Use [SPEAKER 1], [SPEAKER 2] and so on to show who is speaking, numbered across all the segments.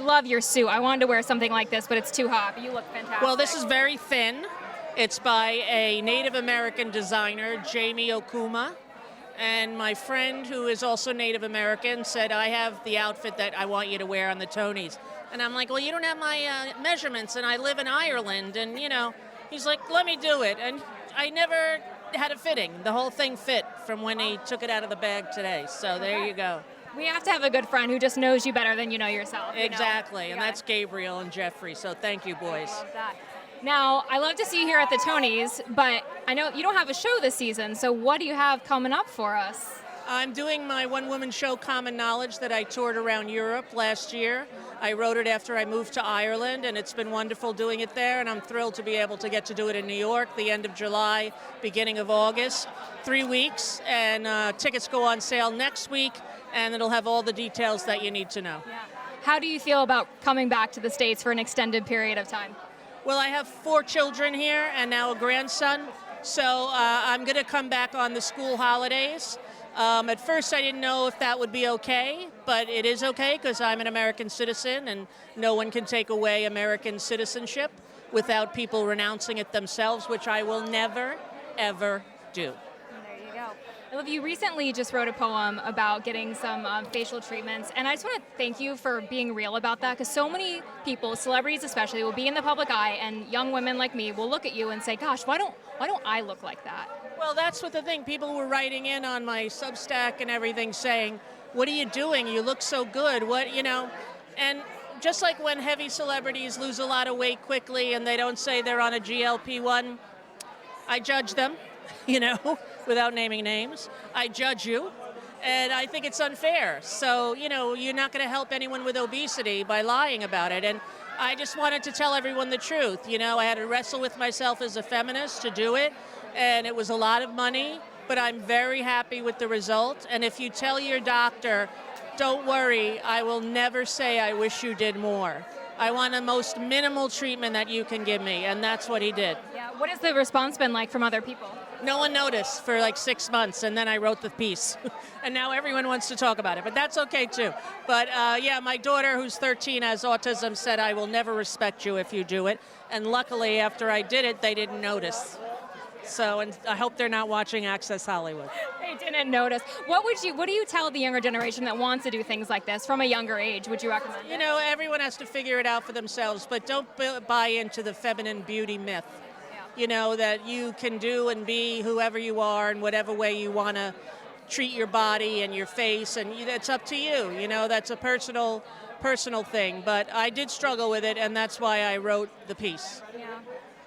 [SPEAKER 1] love your suit. I wanted to wear something like this, but it's too hot. But you look fantastic.
[SPEAKER 2] Well, this is very thin. It's by a Native American designer, Jamie Okuma. And my friend, who is also Native American, said, I have the outfit that I want you to wear on the Tonys. And I'm like, well, you don't have my measurements, and I live in Ireland. And, he's like, let me do it. And I never had a fitting. The whole thing fit from when he took it out of the bag today. So there you go.
[SPEAKER 1] We have to have a good friend who just knows you better than you know yourself.
[SPEAKER 2] Exactly. And that's Gabriel and Jeffrey. So thank you, boys.
[SPEAKER 1] I love that. Now, I love to see you here at the Tonys, but I know you don't have a show this season, so what do you have coming up for us?
[SPEAKER 2] I'm doing my one-woman show, Common Knowledge, that I toured around Europe last year. I wrote it after I moved to Ireland, and it's been wonderful doing it there, and I'm thrilled to be able to get to do it in New York the end of July, beginning of August. 3 weeks, and tickets go on sale next week, and it'll have all the details that you need to know.
[SPEAKER 1] Yeah. How do you feel about coming back to the States for an extended period of time?
[SPEAKER 2] Well, I have 4 children here and now a grandson, so I'm going to come back on the school holidays. At first, I didn't know if that would be okay, but it is okay because I'm an American citizen and no one can take away American citizenship without people renouncing it themselves, which I will never, ever do.
[SPEAKER 1] There you go. Well, you recently just wrote a poem about getting some facial treatments, and I just want to thank you for being real about that, because so many people, celebrities especially, will be in the public eye, and young women like me will look at you and say, gosh, why don't I look like that?
[SPEAKER 2] Well, that's what the thing. People were writing in on my Substack and everything saying, what are you doing? You look so good. And just like when heavy celebrities lose a lot of weight quickly and they don't say they're on a GLP-1, I judge them, without naming names. I judge you, and I think it's unfair. So, you're not going to help anyone with obesity by lying about it. And I just wanted to tell everyone the truth. I had to wrestle with myself as a feminist to do it, and it was a lot of money, but I'm very happy with the result. And if you tell your doctor, don't worry, I will never say I wish you did more. I want the most minimal treatment that you can give me, and that's what he did.
[SPEAKER 1] Yeah. What has the response been like from other people?
[SPEAKER 2] No one noticed for like 6 months, and then I wrote the piece. And now everyone wants to talk about it, but that's okay too. But my daughter, who's 13, has autism, said, I will never respect you if you do it. And luckily, after I did it, they didn't notice. So, and I hope they're not watching Access Hollywood.
[SPEAKER 1] They didn't notice. What do you tell the younger generation that wants to do things like this from a younger age? Would you recommend it?
[SPEAKER 2] Everyone has to figure it out for themselves, but don't buy into the feminine beauty myth. That you can do and be whoever you are in whatever way you want to treat your body and your face, and it's up to you. That's a personal thing. But I did struggle with it, and that's why I wrote the piece.
[SPEAKER 1] Yeah.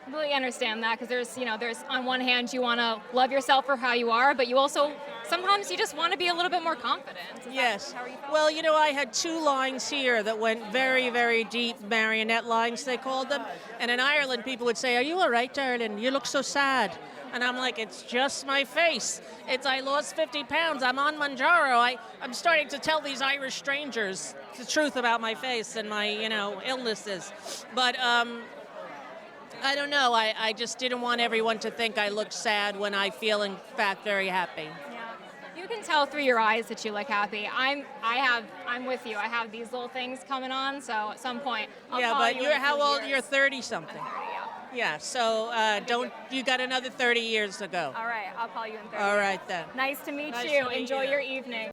[SPEAKER 1] I really understand that, because there's on one hand you want to love yourself for how you are, but you also sometimes you just want to be a little bit more confident.
[SPEAKER 2] Yes.
[SPEAKER 1] How are you feeling?
[SPEAKER 2] Well, I had 2 lines here that went very, very deep, marionette lines they called them. And in Ireland, people would say, "Are you all right, darling? You look so sad." And I'm like, it's just my face. I lost 50 pounds. I'm on Manjaro. I'm starting to tell these Irish strangers the truth about my face and my, illnesses. But I don't know. I just didn't want everyone to think I looked sad when I feel, in fact, very happy.
[SPEAKER 1] Yeah. You can tell through your eyes that you look happy. I'm with you. I have these little things coming on, so at some point I'll call you.
[SPEAKER 2] But you're how old?
[SPEAKER 1] Years.
[SPEAKER 2] You're 30-something.
[SPEAKER 1] I'm 30, yeah.
[SPEAKER 2] Yeah, so you got another 30 years to go.
[SPEAKER 1] All right, I'll call you in 30.
[SPEAKER 2] All right, then.
[SPEAKER 1] Nice to meet
[SPEAKER 2] Nice
[SPEAKER 1] you.
[SPEAKER 2] to meet
[SPEAKER 1] Enjoy
[SPEAKER 2] you.
[SPEAKER 1] your evening.